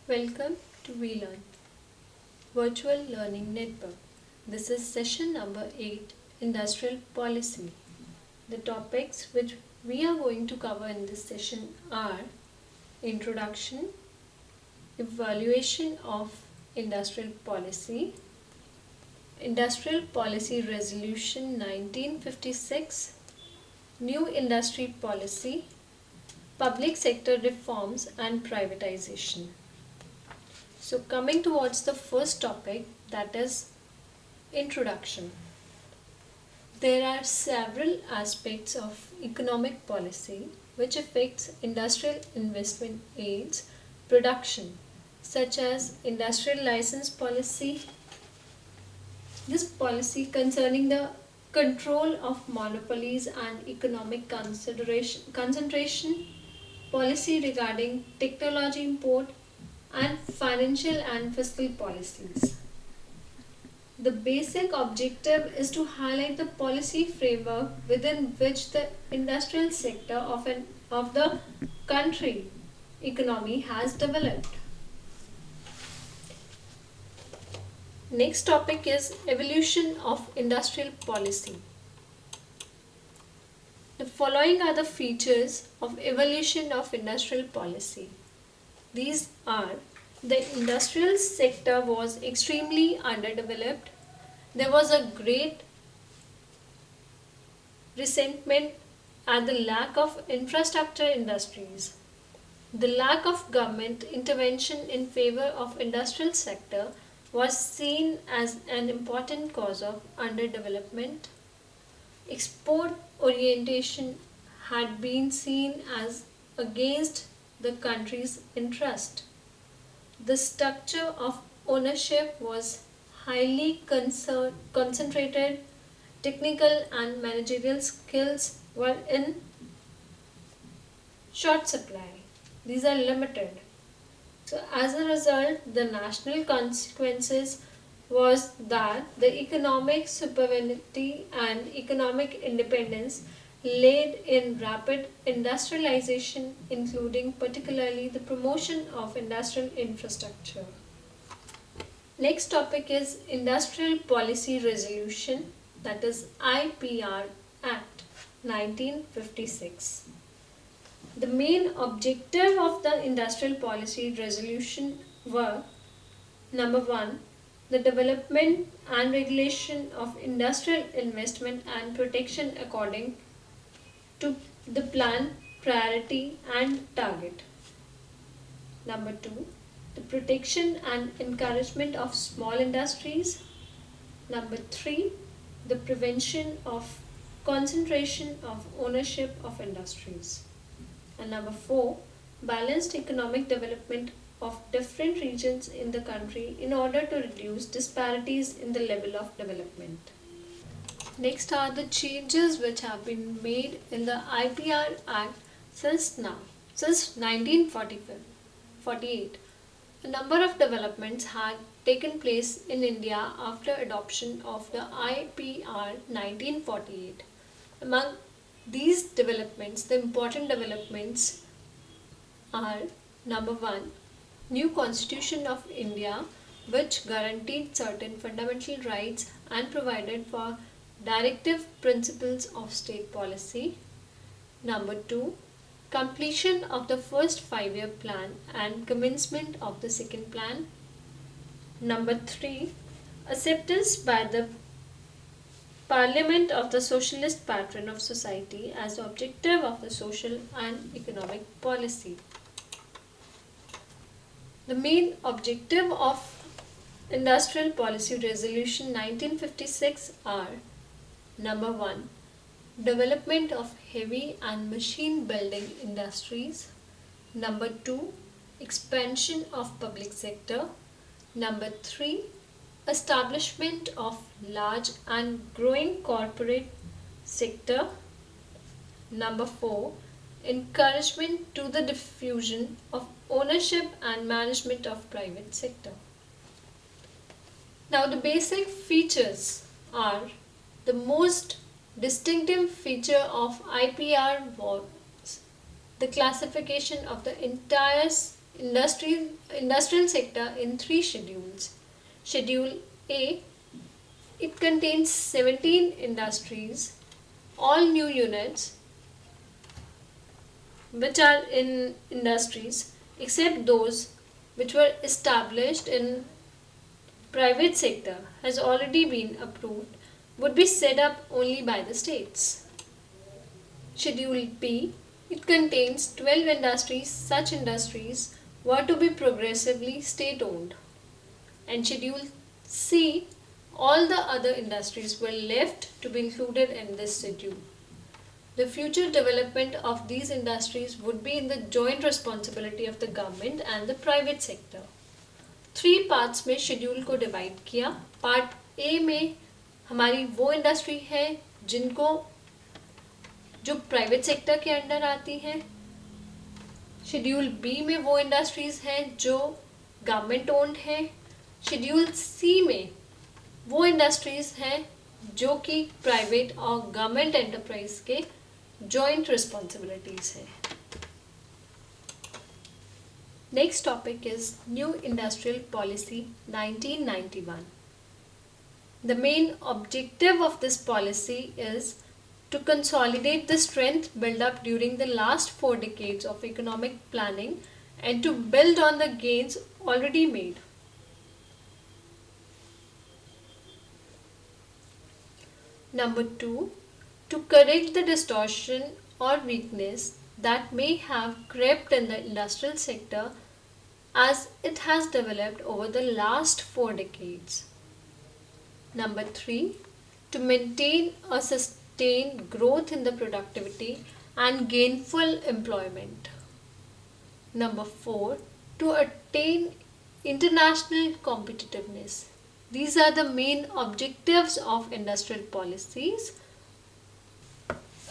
Welcome to WeLearn Virtual Learning Network. This is session number 8, Industrial Policy. The topics which we are going to cover in this session are Introduction, Evaluation of Industrial Policy, Industrial Policy Resolution 1956, New Industry Policy, Public Sector Reforms and Privatization. So coming towards the first topic, that is introduction. There are several aspects of economic policy which affects industrial investment aids production, such as industrial license policy. This policy concerning the control of monopolies and economic concentration, policy regarding technology import, and financial and fiscal policies. The basic objective is to highlight the policy framework within which the industrial sector of the country economy has developed. Next topic is evolution of industrial policy. The following are the features of evolution of industrial policy. These are: the industrial sector was extremely underdeveloped. There was a great resentment at the lack of infrastructure industries. The lack of government intervention in favor of industrial sector was seen as an important cause of underdevelopment. Export orientation had been seen as against the country's interest. The structure of ownership was highly concentrated. Technical and managerial skills were in short supply. These are limited. So as a result, the national consequences was that the economic sovereignty and economic independence laid in rapid industrialization, including particularly the promotion of industrial infrastructure. Next topic is Industrial Policy Resolution, that is IPR Act 1956. The main objective of the Industrial Policy Resolution were: number 1, the development and regulation of industrial investment and protection according to the plan, priority and target. Number 2, the protection and encouragement of small industries. Number 3, the prevention of concentration of ownership of industries. And number 4, balanced economic development of different regions in the country in order to reduce disparities in the level of development. Next are the changes which have been made in the IPR Act since 1948. A number of developments had taken place in India after adoption of the IPR 1948. Among these developments, the important developments are: number 1, new Constitution of India, which guaranteed certain fundamental rights and provided for directive principles of state policy. Number 2, completion of the first 5-year plan and commencement of the second plan. Number 3, acceptance by the Parliament of the socialist pattern of society as the objective of the social and economic policy. The main objective of Industrial Policy Resolution 1956 are: number 1, development of heavy and machine building industries. Number 2, expansion of public sector. Number 3, establishment of large and growing corporate sector. Number 4, encouragement to the diffusion of ownership and management of private sector. Now the basic features are: the most distinctive feature of IPR was the classification of the entire industrial sector in three schedules. Schedule A, it contains 17 industries, all new units which are in industries except those which were established in private sector has already been approved would be set up only by the states. Schedule B, it contains 12 industries. Such industries were to be progressively state owned. And Schedule C, all the other industries were left to be included in this schedule. The future development of these industries would be in the joint responsibility of the government and the private sector. Three parts में schedule को divide किया. Part A में हमारी वो industry है जिनको जो private sector के अंडर आती हैं. शेड्यूल बी में वो इंडस्ट्रीज हैं जो गवर्नमेंट ओन्ड हैं. शेड्यूल सी में वो इंडस्ट्रीज हैं जो कि प्राइवेट और गवर्नमेंट एंटरप्राइज के जॉइंट रिस्पॉन्सिबिलिटीज हैं. Next topic is New Industrial Policy 1991. The main objective of this policy is to consolidate the strength built up during the last 4 decades of economic planning and to build on the gains already made. Number 2, to correct the distortion or weakness that may have crept in the industrial sector as it has developed over the last 4 decades. Number 3, to maintain a sustained growth in the productivity and gainful employment. Number 4, to attain international competitiveness. These are the main objectives of industrial policies.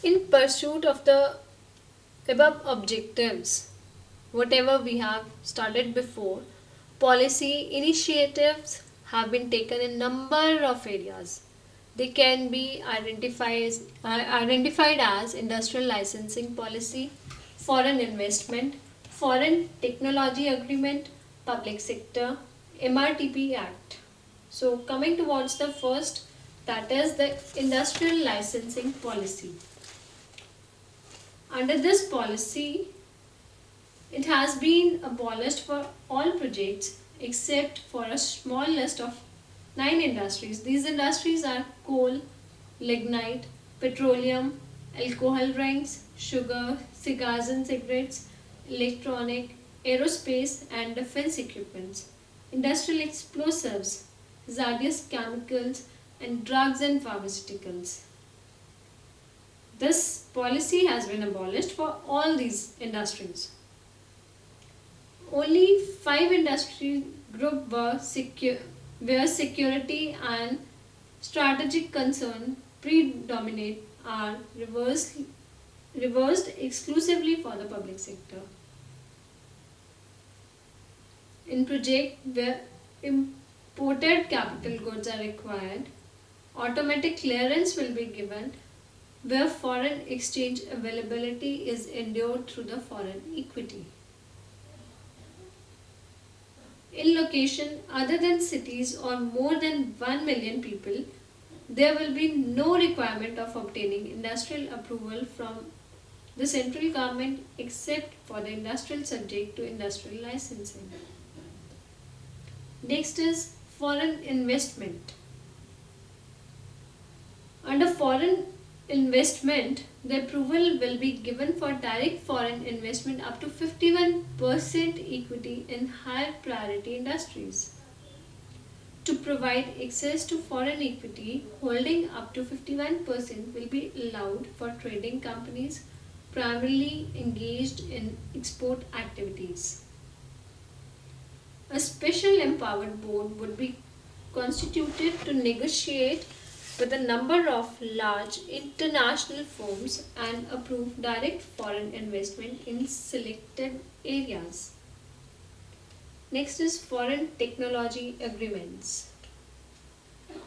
In pursuit of the above objectives, whatever we have started before, policy initiatives have been taken in number of areas. They can be identified as industrial licensing policy, foreign investment, foreign technology agreement, public sector, MRTP Act. So coming towards the first, that is the industrial licensing policy. Under this policy, it has been abolished for all projects except for a small list of 9 industries. These industries are coal, lignite, petroleum, alcohol drinks, sugar, cigars and cigarettes, electronic, aerospace and defense equipments, industrial explosives, hazardous chemicals and drugs and pharmaceuticals. This policy has been abolished for all these industries. Only 5 industry groups where security and strategic concern predominate are reversed exclusively for the public sector. In projects where imported capital goods are required, automatic clearance will be given where foreign exchange availability is ensured through the foreign equity. In location other than cities or more than 1 million people, there will be no requirement of obtaining industrial approval from the central government except for the industrial subject to industrial licensing. Next is foreign investment. Under foreign investment, the approval will be given for direct foreign investment up to 51% equity in higher priority industries. To provide access to foreign equity, holding up to 51% will be allowed for trading companies primarily engaged in export activities. A special empowered board would be constituted to negotiate with a number of large international firms and approve direct foreign investment in selected areas. Next is foreign technology agreements.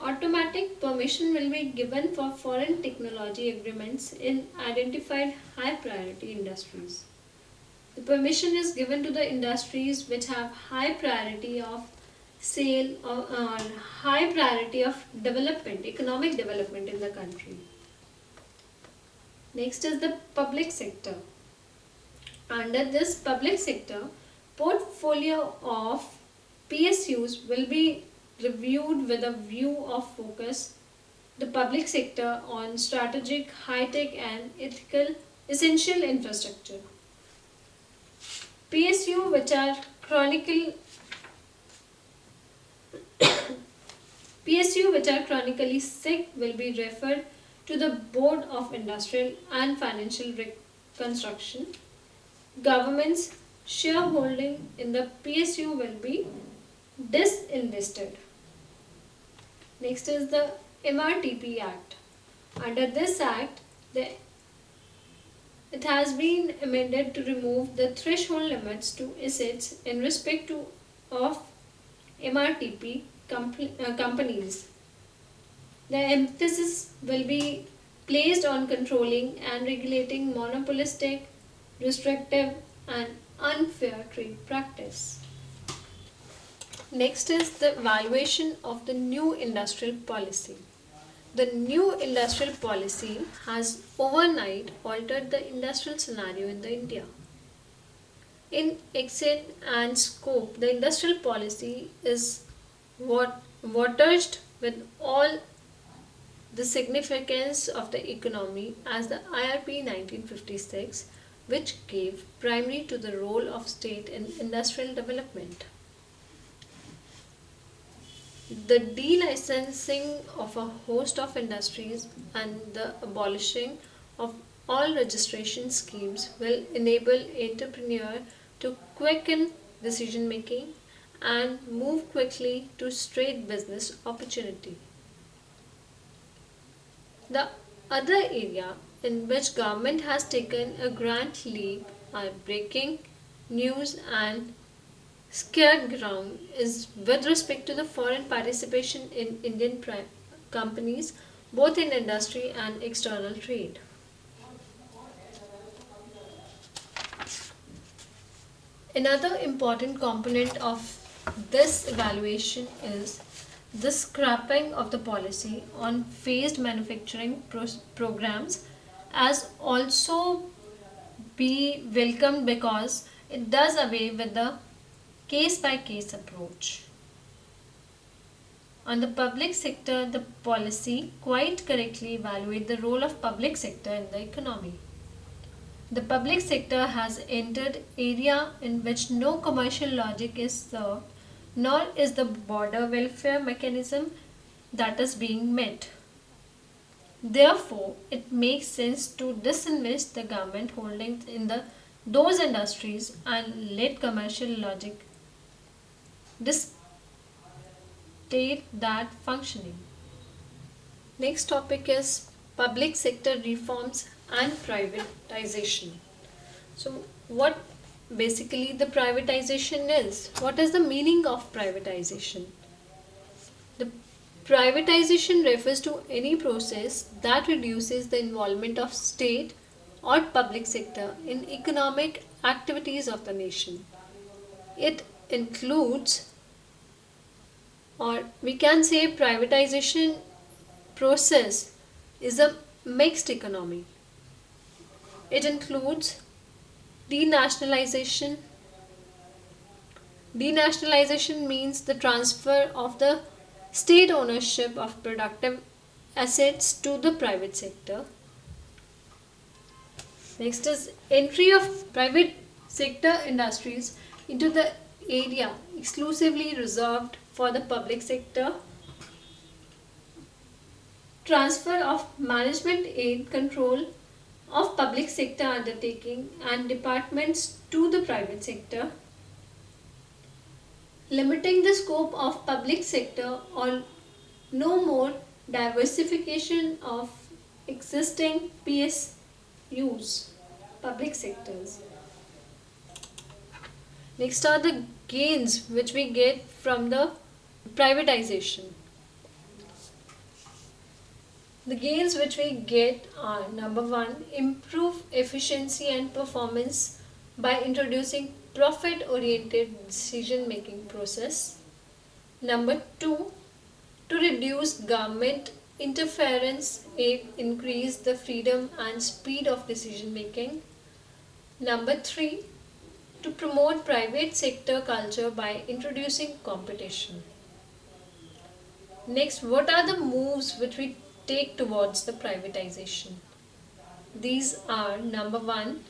Automatic permission will be given for foreign technology agreements in identified high priority industries. The The permission is given to the industries which have high priority of sale or high priority of development, economic development in the country. Next is the public sector. Under this public sector, portfolio of PSUs will be reviewed with a view of focus the public sector on strategic, high-tech and ethical essential infrastructure. PSU which are chronicle PSU which are chronically sick will be referred to the Board of Industrial and Financial Reconstruction. Government's shareholding in the PSU will be disinvested. Next is the MRTP Act. Under this act, it has been amended to remove the threshold limits to assets in respect of MRTP companies. The emphasis will be placed on controlling and regulating monopolistic, restrictive and unfair trade practice. Next is the evaluation of the new industrial policy. The new industrial policy has overnight altered the industrial scenario in India. In extent and scope, the industrial policy is watched with all the significance of the economy as the IRP 1956, which gave primary to the role of state in industrial development. The delicensing of a host of industries and the abolishing of all registration schemes will enable entrepreneurs to quicken decision making and move quickly to straight business opportunity. The other area in which government has taken a grand leap are breaking news and scared ground is with respect to the foreign participation in Indian companies both in industry and external trade. Another important component of this evaluation is the scrapping of the policy on phased manufacturing programs as also be welcomed because it does away with the case-by-case approach. On the public sector, the policy quite correctly evaluates the role of public sector in the economy. The public sector has entered area in which no commercial logic is served, nor is the border welfare mechanism that is being met. Therefore, it makes sense to disinvest the government holdings in those industries and let commercial logic dictate that functioning. Next topic is public sector reforms and privatization. So what basically the privatization is? What is the meaning of privatization? The privatization refers to any process that reduces the involvement of state or public sector in economic activities of the nation. It includes, or we can say privatization process is a mixed economy. It includes denationalization. Denationalization means the transfer of the state ownership of productive assets to the private sector. Next is entry of private sector industries into the area exclusively reserved for the public sector. Transfer of management aid control of public sector undertaking and departments to the private sector. Limiting the scope of public sector or no more diversification of existing PSUs, public sectors. Next are the gains which we get from the privatization. The gains which we get are number one, improve efficiency and performance by introducing profit-oriented decision-making process. Number 2, to reduce government interference, increase the freedom and speed of decision making. Number 3, to promote private sector culture by introducing competition. Next, what are the moves which we take towards the privatization? These are: number 1,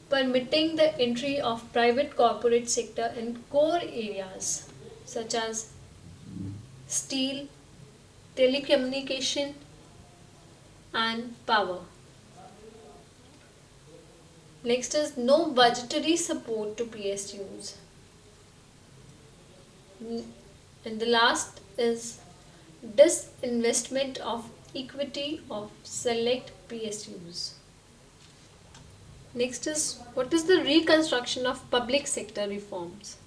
permitting the entry of private corporate sector in core areas such as steel, telecommunication and power. Next is no budgetary support to PSUs. And the last is disinvestment of equity of select PSUs. Next is, what is the reconstruction of public sector reforms?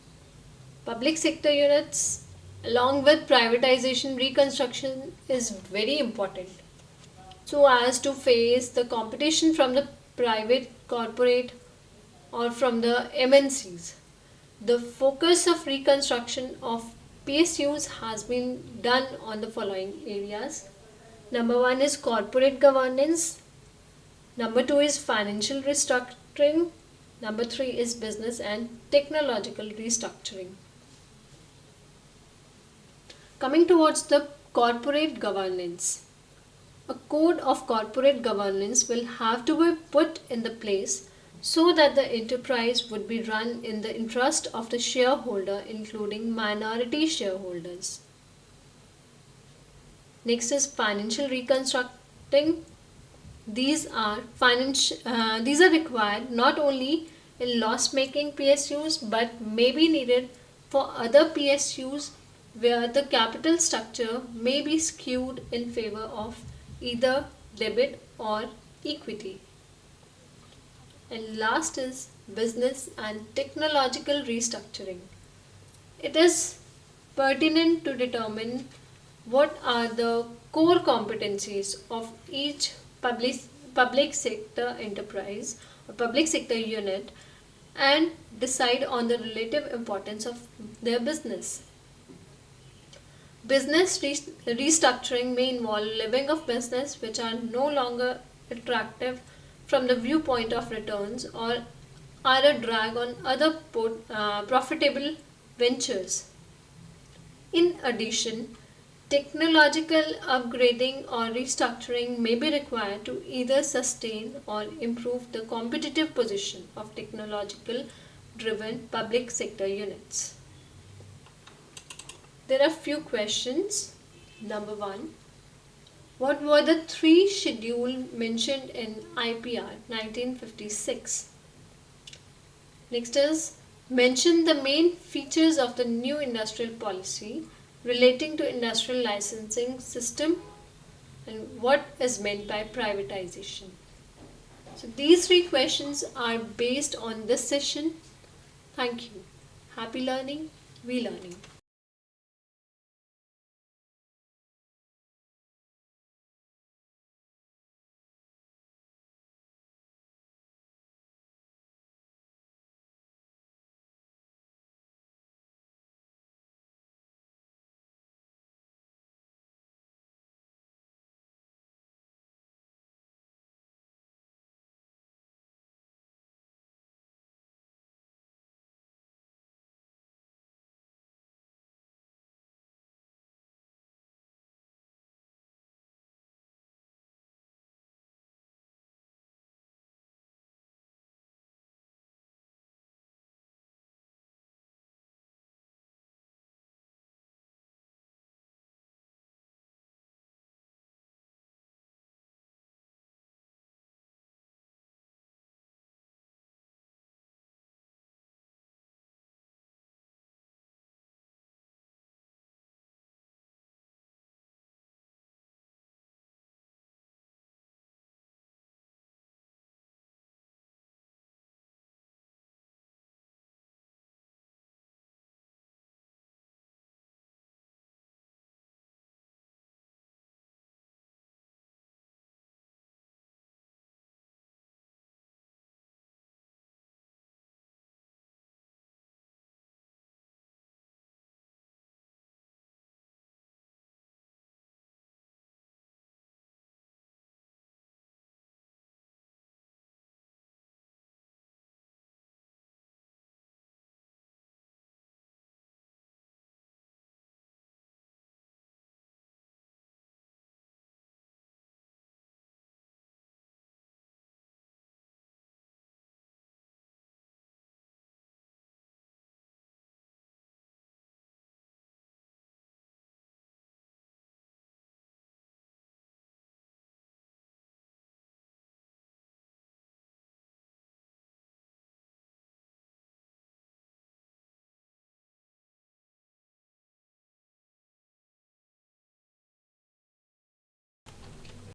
Public sector units along with privatization reconstruction is very important so as to face the competition from the private corporate or from the MNCs. The focus of reconstruction of PSUs has been done on the following areas. Number 1 is corporate governance. Number 2 is financial restructuring. Number 3 is business and technological restructuring. Coming towards the corporate governance. A code of corporate governance will have to be put in the place so that the enterprise would be run in the interest of the shareholder, including minority shareholders. Next is financial reconstructing. These are required not only in loss-making PSUs but may be needed for other PSUs where the capital structure may be skewed in favor of either debit or equity. And last is business and technological restructuring. It is pertinent to determine what are the core competencies of each public sector enterprise or public sector unit and decide on the relative importance of their business. Business restructuring may involve living of business which are no longer attractive from the viewpoint of returns or are a drag on other profitable ventures. In addition, technological upgrading or restructuring may be required to either sustain or improve the competitive position of technological driven public sector units. There are few questions. Number 1. What were the 3 schedules mentioned in IPR 1956? Next is, mention the main features of the new industrial policy relating to industrial licensing system and what is meant by privatization. So these 3 questions are based on this session. Thank you. Happy learning, we learning.